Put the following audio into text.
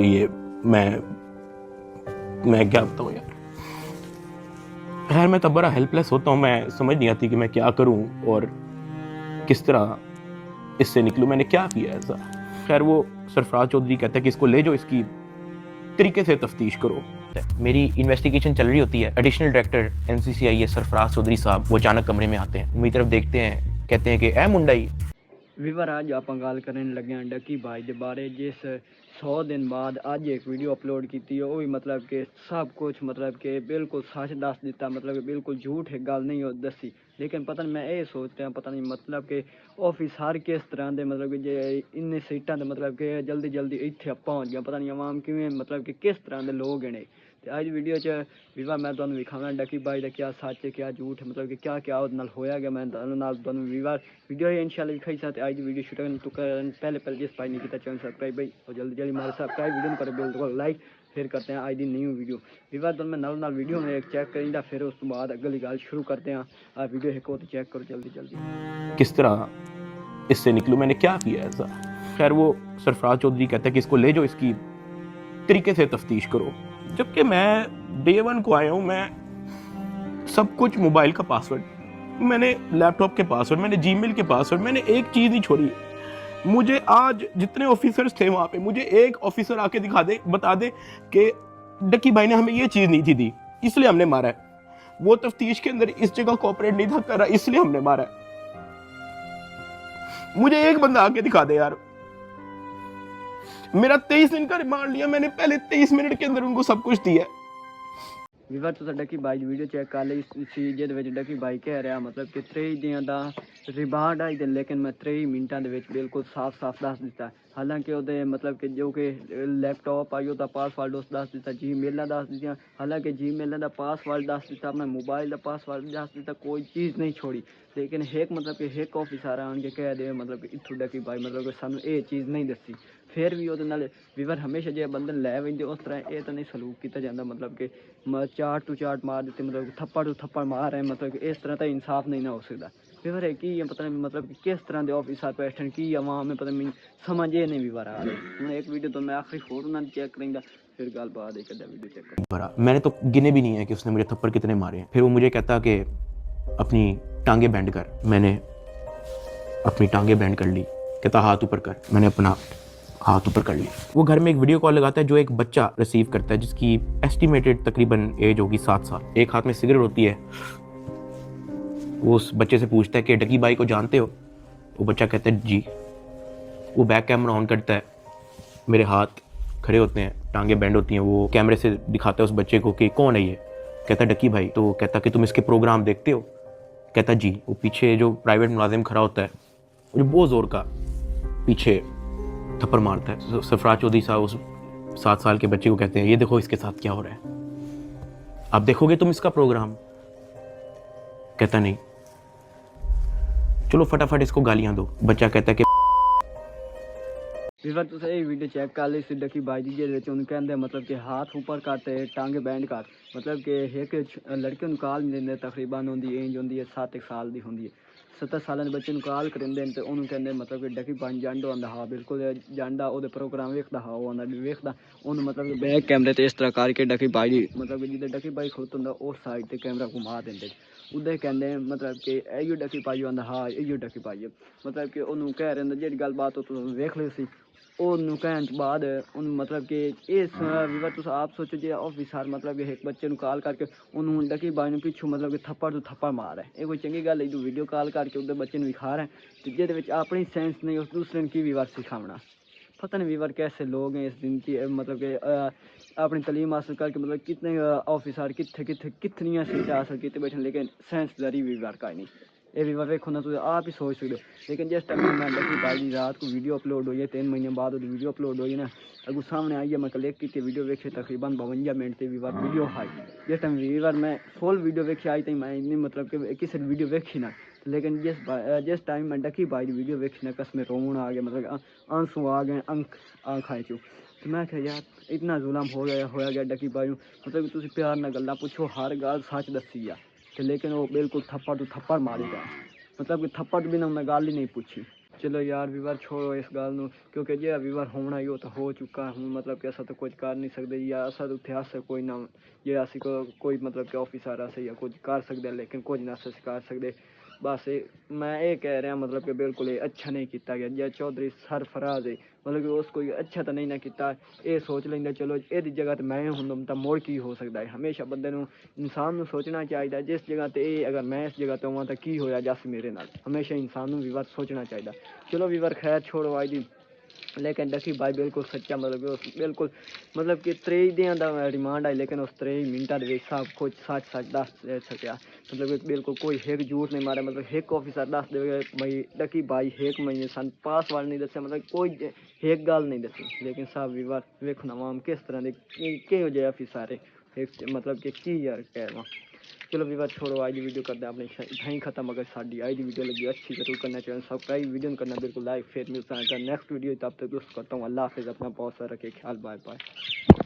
ये मैं क्या बताऊँ यार। खैर मैं तब बड़ा हेल्पलेस होता हूँ, मैं समझ नहीं आती कि मैं क्या करूँ और किस तरह इससे निकलूँ, मैंने क्या किया ऐसा। खैर वो सरफराज चौधरी कहता है कि इसको ले जाओ, इसकी तरीके से तफ्तीश करो। मेरी इन्वेस्टिगेशन चल रही होती है, additional director NCCI Sarfaraz Chaudhry साहब वो अचानक कमरे में आते हैं, मेरी तरफ देखते हैं, कहते हैं कि ए मुंडा ही ਵੀਵਰ ਅੱਜ ਆਪਾਂ ਗੱਲ ਕਰਨ ਲੱਗੇ ਹਾਂ ਡੱਕੀ ਭਾਈ ਦੇ ਬਾਰੇ, ਜਿਸ 100 ਦਿਨ ਬਾਅਦ ਅੱਜ ਇੱਕ ਵੀਡੀਓ ਅਪਲੋਡ ਕੀਤੀ। ਉਹ ਵੀ ਮਤਲਬ ਕਿ ਸਭ ਕੁਝ ਮਤਲਬ ਕਿ ਬਿਲਕੁਲ ਸੱਚ ਦੱਸ ਦਿੱਤਾ, ਮਤਲਬ ਕਿ ਬਿਲਕੁਲ ਝੂਠ ਇੱਕ ਗੱਲ ਨਹੀਂ ਦੱਸੀ। ਲੇਕਿਨ ਪਤਾ ਨਹੀਂ ਮੈਂ ਇਹ ਸੋਚ ਰਿਹਾ, ਪਤਾ ਨਹੀਂ ਮਤਲਬ ਕਿ ਆਫਿਸਰ ਕਿਸ ਤਰ੍ਹਾਂ ਦੇ, ਮਤਲਬ ਕਿ ਜੇ ਇੰਨੇ ਸੀਟਾਂ ਦੇ ਮਤਲਬ ਕਿ ਜਲਦੀ ਜਲਦੀ ਇੱਥੇ ਪਹੁੰਚ ਗਿਆ, ਪਤਾ ਨਹੀਂ ਆਵਾਮ ਕਿਵੇਂ ਮਤਲਬ ਕਿ ਕਿਸ ਤਰ੍ਹਾਂ ਦੇ ਲੋਕ ਨੇ। ਤੇ ਅੱਜ ਵੀਡੀਓ 'ਚ ਵੀਵਾ ਮੈਂ ਤੁਹਾਨੂੰ ਵਿਖਾਵਾਂ ਡੱਕੀ ਬਾਈ ਦਾ ਕਿਆ ਸੱਚ ਹੈ ਕਿਆ ਝੂਠ ਹੈ, ਮਤਲਬ ਕਿ ਕਿਆ ਉਹਦੇ ਨਾਲ ਹੋਇਆ ਗਿਆ। ਮੈਂ ਤੁਹਾਨੂੰ ਵੀਵਾ ਵੀਡੀਓ इंशाल्लाह दिखाई साथ आज वीडियो शूट करने तो पहले जिस भाई ने किया चैनल सब्सक्राइब भाई और जल्दी जल्दी हमारे सब्सक्राइब वीडियो पर बिल्कुल लाइक फिर करते हैं आज दी न्यू वीडियो। विवाद तो मैं नाल वीडियो में एक चेक करेंगे, फिर उस तो बाद अगली गल शुरू करते हैं। आप वीडियो एक और चेक करो जल्दी जल्दी। किस तरह इससे निकलूँ, मैंने क्या किया ऐसा। खैर वो सरफराज चौधरी कहता है कि इसको ले जाओ, इसकी तरीके से तफ्तीश करो। जबकि मैं डे 1 को आया हूँ, मैं सब कुछ मोबाइल का पासवर्ड, मैंने लैपटॉप के पासवर्ड, मैंने जीमेल के पासवर्ड, मैंने एक चीज़ नहीं छोड़ी। मुझे आज जितने ऑफिसर्स थे वहाँ पे, मुझे एक ऑफिसर आके दिखा दे, बता दे कि डक्की भाई ने हमें ये चीज़ नहीं थी दी, इसलिए हमने मारा है। वो तफ्तीश के अंदर इस जगह कोऑपरेट नहीं था कर रहा, इसलिए हमने मारा है। मुझे एक बंदा आके दिखा दे यार। मेरा 23 दिन का रिमांड लिया मैंने, पहले 23 मिनट के अंदर उनको सब कुछ दिया है। ਵੀਵਰ ਤੁਸੀਂ ਡੱਕੀ ਬਾਈ ਦੀ ਵੀਡੀਓ ਚੈੱਕ ਕਰ ਲਈ ਸੀ, ਜਿਹਦੇ ਵਿੱਚ ਡੱਕੀ ਬਾਈ ਕਹਿ ਰਿਹਾ ਮਤਲਬ ਕਿ 23 ਦਿਨਾਂ ਦਾ ਰਿਮਾਂਡ ਆਈ, ਲੇਕਿਨ ਮੈਂ 23 ਮਿੰਟਾਂ ਦੇ ਵਿੱਚ ਬਿਲਕੁਲ ਸਾਫ਼ ਦੱਸ ਦਿੱਤਾ। ਹਾਲਾਂਕਿ ਉਹਦੇ ਮਤਲਬ ਕਿ ਜੋ ਕਿ ਲੈਪਟਾਪ ਆਈ ਉਹਦਾ ਪਾਸਵਰਡ ਉਸ ਦੱਸ ਦਿੱਤਾ, ਜੀਮੇਲਾਂ ਦੱਸ ਦਿੱਤੀਆਂ, ਹਾਲਾਂਕਿ ਜੀਮੇਲਾਂ ਦਾ ਪਾਸਵਰਡ ਦੱਸ ਦਿੱਤਾ, ਆਪਣਾ ਮੋਬਾਈਲ ਦਾ ਪਾਸਵਰਡ ਦੱਸ ਦਿੱਤਾ, ਕੋਈ ਚੀਜ਼ ਨਹੀਂ ਛੋੜੀ। ਲੇਕਿਨ ਇੱਕ ਮਤਲਬ ਕਿ ਇੱਕ ਆਫਿਸਰ ਆਣ ਕੇ ਕਹਿ ਦੇ ਮਤਲਬ ਕਿ ਇੱਥੋਂ ਡੱਕੀ ਬਾਈ ਮਤਲਬ ਕਿ ਸਾਨੂੰ ਇਹ ਚੀਜ਼ ਨਹੀਂ ਦੱਸੀ। ਫਿਰ ਵੀ ਉਹਦੇ ਨਾਲ ਵੀਵਰ ਹਮੇਸ਼ਾ ਜੇ ਬੰਦੇ ਲੈ ਵੰਦੇ ਉਸ ਤਰ੍ਹਾਂ ਇਹ ਤਾਂ ਨਹੀਂ ਸਲੂਕ ਕੀਤਾ ਜਾਂਦਾ, ਮਤਲਬ ਕਿ ਚਾਟ ਟੂ ਚਾਟ ਮਾਰ ਦਿੱਤੇ, ਮਤਲਬ ਕਿ ਥੱਪੜ ਟੂ ਥੱਪੜ ਮਾਰ ਰਹੇ, ਮਤਲਬ ਕਿ ਇਸ ਤਰ੍ਹਾਂ ਤਾਂ ਇਨਸਾਫ ਨਹੀਂ ਨਾ ਹੋ ਸਕਦਾ। ਵੀਵਰ ਇਹ ਕੀ ਹੈ ਪਤਾ ਨਹੀਂ, ਮਤਲਬ कि किस तरह के ऑफिसर बैठन की आवाम में पता नहीं समझ ये नहीं भी आ रही। मैं एक वीडियो तो मैं आखिरी फोटो ना चेक करेंगे, फिर गल बात एक वीडियो चेक कर। मैंने तो गिने भी नहीं है कि उसने मुझे थप्पड़ कितने मारे हैं। फिर वो मुझे कहता कि अपनी टांगे बैंड कर, मैंने अपनी टांगे बैंड कर ली। कहता हाथ ऊपर कर, मैंने अपना हाथ ऊपर कर लिया। वो घर में एक वीडियो कॉल लगाता है जो एक बच्चा रिसीव करता है, जिसकी एस्टिमेटेड तकरीबन एज होगी 7 साल। एक हाथ में सिगरेट होती है। वो उस बच्चे से पूछता है कि डक्की भाई को जानते हो? वो बच्चा कहता है जी। वो बैक कैमरा ऑन करता है, मेरे हाथ खड़े होते हैं, टांगे बैंड होती हैं। वो कैमरे से दिखाता है उस बच्चे को कि कौन है ये। कहता है डक्की भाई। तो कहता कि तुम इसके प्रोग्राम देखते हो? कहता जी। वो पीछे जो प्राइवेट मुलाजिम खड़ा होता है, वो जो बहुत ज़ोर का पीछे थप्पड़ मारता है। सरफराज चौधरी साहब उस 7 साल के बच्चे को कहते हैं ये देखो इसके साथ क्या हो रहा है, आप देखोगे तुम इसका प्रोग्राम? कहता नहीं। चलो फटाफट इसको गालियां दो। बच्चा कहता है कि ਵੀਵਰ ਤੁਸੀਂ ਇਹ ਵੀਡੀਓ ਚੈੱਕ ਕਰ ਲਈ ਸੀ ਡੱਕੀ ਬਾਈ ਦੀ, ਜਿਹਦੇ ਵਿੱਚ ਉਹਨੂੰ ਕਹਿੰਦੇ ਮਤਲਬ ਕਿ ਹੱਥ ਉੱਪਰ ਕਰ ਤੇ ਟਾਂਗੇ ਬੈਂਡ ਕਰ, ਮਤਲਬ ਕਿ ਇੱਕ ਲੜਕੇ ਨੂੰ ਕਾਲ ਨਹੀਂ ਦਿੰਦੇ, ਤਕਰੀਬਨ ਉਹਦੀ ਏਜ ਹੁੰਦੀ ਹੈ 7 ਸਾਲ ਦੀ ਹੁੰਦੀ ਹੈ। 7 ਸਾਲਾਂ ਦੇ ਬੱਚੇ ਨੂੰ ਕਾਲ ਕਰਿੰਦੇ ਨੇ ਤੇ ਉਹਨੂੰ ਕਹਿੰਦੇ ਮਤਲਬ ਕਿ ਡੱਕੀ ਬਾਈ ਜਾਂਦਾ ਹੁੰਦਾ। ਹਾਂ ਬਿਲਕੁਲ ਜਾਂਦਾ, ਉਹਦੇ ਪ੍ਰੋਗਰਾਮ ਵੇਖਦਾ, ਹਾਂ ਉਹ ਆਉਂਦਾ ਵੇਖਦਾ ਉਹਨੂੰ, ਮਤਲਬ ਕਿ ਬੈਕ ਕੈਮਰੇ ਤੇ ਇਸ ਤਰ੍ਹਾਂ ਕਰਕੇ ਡੱਕੀ ਬਾਈ ਦੀ ਮਤਲਬ ਕਿ ਜਿੱਦਾਂ ਡੱਕੀ ਬਾਈ ਖੁਦ ਹੁੰਦਾ ਉਸ ਸਾਈਡ ਤੇ ਕੈਮਰਾ ਘੁਮਾ ਦਿੰਦੇ। ਉਹਦੇ ਕਹਿੰਦੇ ਮਤਲਬ ਕਿ ਇਹੋ ਡੱਕੀ ਪਾਈ ਆਉਂਦਾ, ਹਾਂ ਇਹੋ ਡੱਕੀ ਪਾਈ ਹੈ, ਮਤਲਬ ਕਿ ਉਹਨੂੰ ਕਹਿ ਰਹੇ ਨੇ ਜਿਹੜੀ ਗੱਲਬਾਤ ਉਹ ਤੁਸੀਂ ਵੇਖ ਲਈ ਸੀ। ਉਹਨੂੰ ਕਹਿਣ ਤੋਂ ਬਾਅਦ ਉਹਨੂੰ ਮਤਲਬ ਕਿ ਇਸ ਵੀਵਰ ਤੁਸੀਂ ਆਪ ਸੋਚੋ ਜੇ ਆਫਿਸਰ ਮਤਲਬ ਕਿ ਇੱਕ ਬੱਚੇ ਨੂੰ ਕਾਲ ਕਰਕੇ ਉਹਨੂੰ ਡੱਕੀ ਬਾਈ ਨੂੰ ਪਿੱਛੋਂ ਮਤਲਬ ਕਿ ਥੱਪੜ ਤੋਂ ਥੱਪੜ ਮਾਰ ਰਿਹਾ, ਇਹ ਕੋਈ ਚੰਗੀ ਗੱਲ ਹੈ? ਤੂੰ ਵੀਡੀਓ ਕਾਲ ਕਰਕੇ ਉਹਦੇ ਬੱਚੇ ਨੂੰ ਵਿਖਾ ਰਿਹਾ ਤੇ ਜਿਹਦੇ ਵਿੱਚ ਆਪਣੀ ਸੈਂਸ ਨਹੀਂ, ਉਸ ਦੂਸਰੇ ਨੂੰ ਕੀ ਵੀਵਰ ਸਿਖਾਉਣਾ। पता नहीं वीवर कैसे लोग हैं इस दिन की, मतलब कि अपनी तलीम हासिल करके मतलब कितने ऑफिसर कितनी सीटें हासिल की बैठे, लेकिन सेंसदारी वीवर का ही नहीं। ये वीवर देखो ना, तो आप ही सोच सकते हो। लेकिन जिस टाइम मैं डक्की भाई रात को वीडियो अपलोड हुई है, 3 महीने बाद वीडियो अपलोड हुई है ना, अगू सामने आई है, मैं कलेक्ट की वीडियो वेखे तकरीबन 52 मिनट से वीवर वीडियो आई। जिस टाइम वीवर मैं फुल वीडियो वेखी आई तो मैं इन्नी मतलब कि किसी वीडियो वेखी ना, लेकिन जिस टाइम मैं डक्की भाई की वीडियो वेखी ना कसम रोन आ गया, मतलब आंसू आ गए आँखां चो। तो मैं क्या यार इतना जुलम होया डक्की भाई, मतलब कि तुम प्यार ना गल्लां पुछो, हर गल सच दसी आ, लेकिन वो बिल्कुल थप्पड़ तो थप्पड़ मारी गया, मतलब कि थप्पड़ बिना उन्हें गल ही नहीं पूछी। चलो यार वीवर छोड़ो इस गल नूं क्योंकि जे वीवर होना ही हो तो हो चुका हूँ मतलब कि अस तो कुछ कर नहीं सकते या अस उत्थे अस कोई ना जे असी कोई मतलब कि ऑफिसर अस या कुछ कर सकते लेकिन कुछ ना अस कर सकते बस मैं ये कह रहा मतलब कि बिल्कुल अच्छा नहीं किया गया जे चौधरी सरफराज है मतलब कि उस कोई अच्छा तो नहीं ना किया ये सोच लेंगे चलो ये जगह तो मैं हूँ तो मुड़ की हो सकता है हमेशा बंदे नूं इंसान नूं सोचना चाहिए जिस जगह ते अगर मैं इस जगह ते होवां तो की होया जस मेरे नाल हमेशा इंसान नूं वीवर सोचना चाहिए चलो वीवर खैर छोड़ो आज दी लेकिन डकी भाई बिल्कुल सच्चा मतलब कि उस बिल्कुल मतलब कि 23 दिन का रिमांड है लेकिन उस 23 मिनटा के सब कुछ सच सच दस सकिया मतलब कि बिल्कुल कोई एक झूठ नहीं मारा मतलब एक ऑफिसर दस दे भाई डकी भाई एक महीने सन पास वाल नहीं दसे मतलब कोई एक गल नहीं दसी लेकिन सब विवाद वेखो ना आम किस तरह के जो ऑफिसर है एक मतलब कि की यार कहवा चलो विवाद छोड़ो आज की वीडियो करते हैं अपने यहीं खत्म अगर साड़ी आज की वीडियो लगी अच्छी जरूर करना चैनल सब्सक्राइब वीडियो करना बिल्कुल लाइक फिर मिलता है नेक्स्ट वीडियो तब तक दोस्त करता हूँ अल्लाह हाफिज़ अपना बहुत सारा रखे ख्याल बाय बाय।